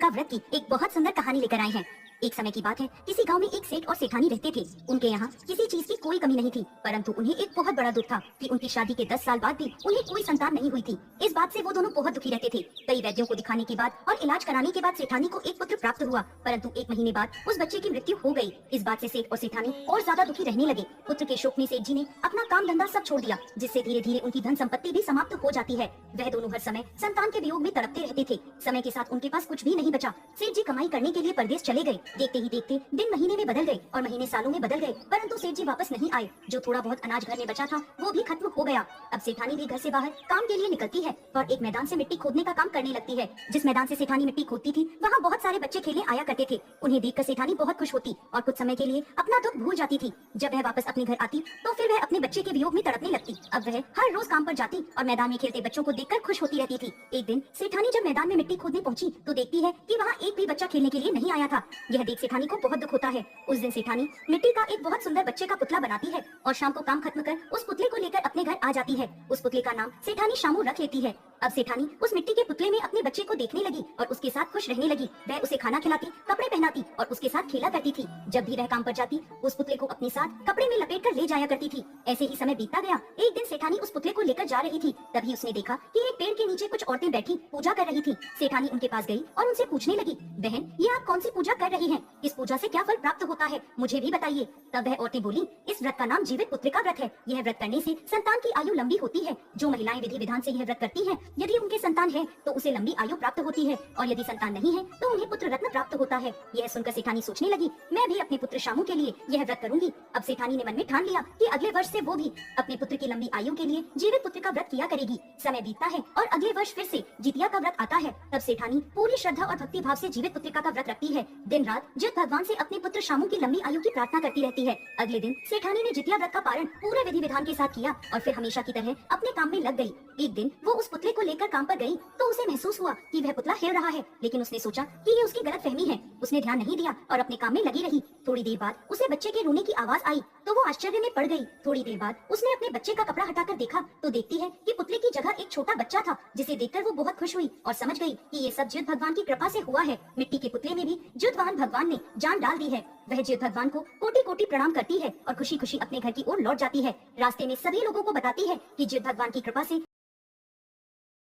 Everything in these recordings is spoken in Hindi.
का व्रत की एक बहुत सुंदर कहानी लेकर आए हैं। एक समय की बात है, किसी गांव में एक सेठ और सेठानी रहते थे। उनके यहाँ किसी चीज की कोई कमी नहीं थी, परंतु उन्हें एक बहुत बड़ा दुख था कि उनकी शादी के 10 साल बाद भी उन्हें कोई संतान नहीं हुई थी। इस बात से वो दोनों बहुत दुखी रहते थे। कई वैद्यों को दिखाने के बाद और इलाज कराने के बाद सेठानी को एक पुत्र प्राप्त हुआ, परंतु 1 महीने बाद उस बच्चे की मृत्यु हो गई। इस बात से सेठ और सेठानी और ज्यादा दुखी रहने लगे। पुत्र के शोक में सेठ जी ने अपना काम धंधा सब छोड़ दिया, जिससे धीरे धीरे उनकी धन संपत्ति भी समाप्त हो जाती है। वह दोनों हर समय संतान के वियोग में तड़पते रहते थे। समय के साथ उनके पास कुछ भी नहीं बचा। सेठ जी कमाई करने के लिए परदेश चले गए। देखते ही देखते दिन महीने में बदल गए और महीने सालों में बदल गए, परंतु सेठ जी वापस नहीं आए। जो थोड़ा बहुत अनाज घर में बचा था वो भी खत्म हो गया। अब सेठानी भी घर से बाहर काम के लिए निकलती है और एक मैदान से मिट्टी खोदने का काम करने लगती है। जिस मैदान से सेठानी मिट्टी खोदती थी वहाँ बहुत सारे बच्चे खेलने आया करते थे। उन्हें देखकर सेठानी बहुत खुश होती और कुछ समय के लिए अपना दुख भूल जाती थी। जब वह वापस अपने घर आती तो फिर वह अपने बच्चे के वियोग में तड़पने लगती। अब वह हर रोज काम पर जाती और मैदान में खेलते बच्चों को देखकर खुश होती रहती थी। एक दिन सेठानी जब मैदान में मिट्टी खोदने पहुंची तो देखती है कि वहाँ एक भी बच्चा खेलने के लिए नहीं आया था। यह देख सेठानी को बहुत दुख होता है। उस दिन सेठानी मिट्टी का एक बहुत सुंदर बच्चे का पुतला बनाती है और शाम को काम खत्म कर उस पुतले को लेकर अपने घर आ जाती है। उस पुतले का नाम सेठानी शामू रख लेती है। अब सेठानी उस मिट्टी के पुतले में अपने बच्चे को देखने लगी और उसके साथ खुश रहने लगी। वह उसे खाना खिलाती, कपड़े पहनाती और उसके साथ खेला करती थी। जब भी वह काम पर जाती उस पुतले को अपने साथ कपड़े में लपेट कर ले जाया करती थी। ऐसे ही समय बीतता गया। एक दिन सेठानी उस पुतले को लेकर जा रही थी, तभी उसने देखा कि एक पेड़ के नीचे कुछ औरतें बैठी पूजा कर रही थी। सेठानी उनके पास गई और उनसे पूछने लगी, बहन ये आप कौन सी पूजा कर रही हैं? इस पूजा से क्या फल प्राप्त होता है, मुझे भी बताइए। तब वह औरतें बोली, इस व्रत का नाम जीवित पुत्री का व्रत है। यह व्रत करने से संतान की आयु लंबी होती है। जो महिलाएं विधि विधान से यह व्रत करती हैं, यदि उनके संतान है तो उसे लंबी आयु प्राप्त होती है और यदि संतान नहीं है तो उन्हें पुत्र रत्न प्राप्त होता है। यह सुनकर सेठानी सोचने लगी, मैं भी अपने पुत्र शामू के लिए यह व्रत करूंगी। अब सेठानी ने मन में ठान लिया कि अगले वर्ष से वो भी अपने पुत्र की लंबी आयु के लिए जीवित पुत्र का व्रत किया करेगी। समय बीतता है और अगले वर्ष फिर से जितिया का व्रत आता है। तब सेठानी पूरी श्रद्धा और भक्ति भाव से जीवित पुत्रिका का व्रत रखती है। दिन रात जित भगवान से अपने पुत्र शामू की लंबी आयु की प्रार्थना करती रहती है। अगले दिन सेठानी ने जितिया व्रत का पारण पूरे विधि विधान के साथ किया और फिर हमेशा की तरह अपने काम में लग गई। एक दिन वो उस पुतले को लेकर काम पर गई तो उसे महसूस हुआ कि वह पुतला हिल रहा है, लेकिन उसने सोचा कि ये उसकी गलतफहमी है। उसने ध्यान नहीं दिया और अपने काम में लगी रही। थोड़ी देर बाद उसे बच्चे के रोने की आवाज आई तो वो आश्चर्य में पड़ गई। थोड़ी देर बाद उसने अपने बच्चे का कपड़ा हटाकर देखा तो देखती है कि पुतले की जगह एक छोटा बच्चा था, जिसे देखकर वो बहुत खुश हुई और समझ गई कि ये सब ज्योत भगवान की कृपा से हुआ है। मिट्टी के पुतले में भी ज्योतवान भगवान ने जान डाल दी है। वह ज्योत भगवान को कोटि कोटि प्रणाम करती है और खुशी खुशी अपने घर की ओर लौट जाती है। रास्ते में सभी लोगों को बताती है कि ज्योत भगवान की कृपा से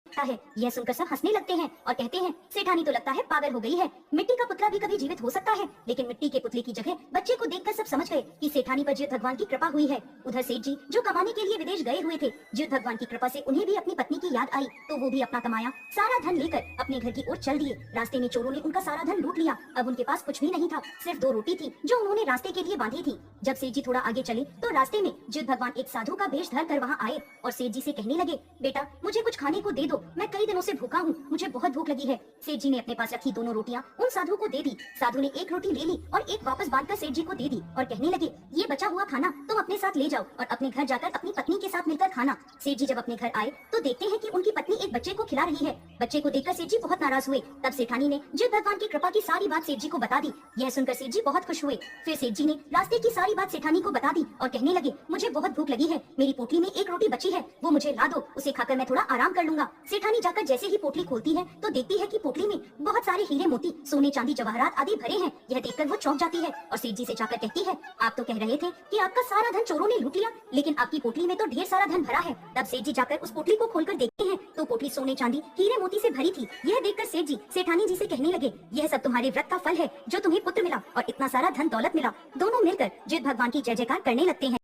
है। यह सुनकर सब हंसने लगते हैं और कहते हैं, सेठानी तो लगता है पागल हो गई है। मिट्टी का पुतला भी कभी जीवित हो सकता है, लेकिन मिट्टी के पुतले की जगह बच्चे को देखकर सब समझ गए कि सेठानी पर ज्योत भगवान की कृपा हुई है। उधर सेठ जी जो कमाने के लिए विदेश गए हुए थे, ज्योत भगवान की कृपा से उन्हें भी अपनी पत्नी की याद आई तो वो भी अपना कमाया सारा धन लेकर अपने घर की ओर चल दिए। रास्ते में चोरों ने उनका सारा धन लूट लिया। अब उनके पास कुछ भी नहीं था, सिर्फ 2 रोटी थी जो उन्होंने रास्ते के लिए बांधी थी। जब सेठ जी थोड़ा आगे चले तो रास्ते में ज्योत भगवान एक साधु का वेश धर कर वहाँ आए और सेठ जी से कहने लगे, बेटा मुझे कुछ खाने को दे दो, मैं कई दिनों से भूखा हूँ, मुझे बहुत भूख लगी है। सेठ जी ने अपने पास रखी 2 रोटियां उन साधु को दे दी। साधु ने 1 रोटी ले ली और 1 वापस बांधकर सेठ जी को दे दी और कहने लगे, ये बचा हुआ खाना तुम अपने साथ ले जाओ और अपने घर जाकर अपनी पत्नी के साथ मिलकर खाना। सेठ जी जब अपने घर आए तो देखते हैं कि उनकी पत्नी एक बच्चे को खिला रही है। बच्चे को देखकर सेठ जी बहुत नाराज हुए। तब सेठानी ने ज्योत भगवान की कृपा की सारी बात सेठ जी को बता दी। यह सुनकर सेठ जी बहुत खुश हुए। फिर सेठ जी ने रास्ते की सारी बात सेठानी को बता दी और कहने लगे, मुझे बहुत भूख लगी है, मेरी पोटली में 1 रोटी बची है, वो मुझे ला दो, उसे खाकर मैं थोड़ा आराम कर लूंगा। सेठानी जाकर जैसे ही पोटली खोलती है तो देखती है कि पोटली में बहुत सारे हीरे मोती सोने चांदी जवाहरात आदि भरे हैं। यह देखकर वो चौंक जाती है और सेठ जी से जाकर कहती है, आप तो कह रहे थे कि आपका सारा धन चोरों ने लूट लिया, लेकिन आपकी पोटली में तो ढेर सारा धन भरा है। तब सेठ जी जाकर उस पोटली को खोलकर देखते हैं तो पोटली सोने चांदी हीरे मोती से भरी थी। यह देखकर सेठ जी सेठानी जी से कहने लगे, यह सब तुम्हारे व्रत का फल है जो तुम्हें पुत्र मिला और इतना सारा धन दौलत मिला। दोनों मिलकर ज्योत भगवान की जय जयकार करने लगते हैं।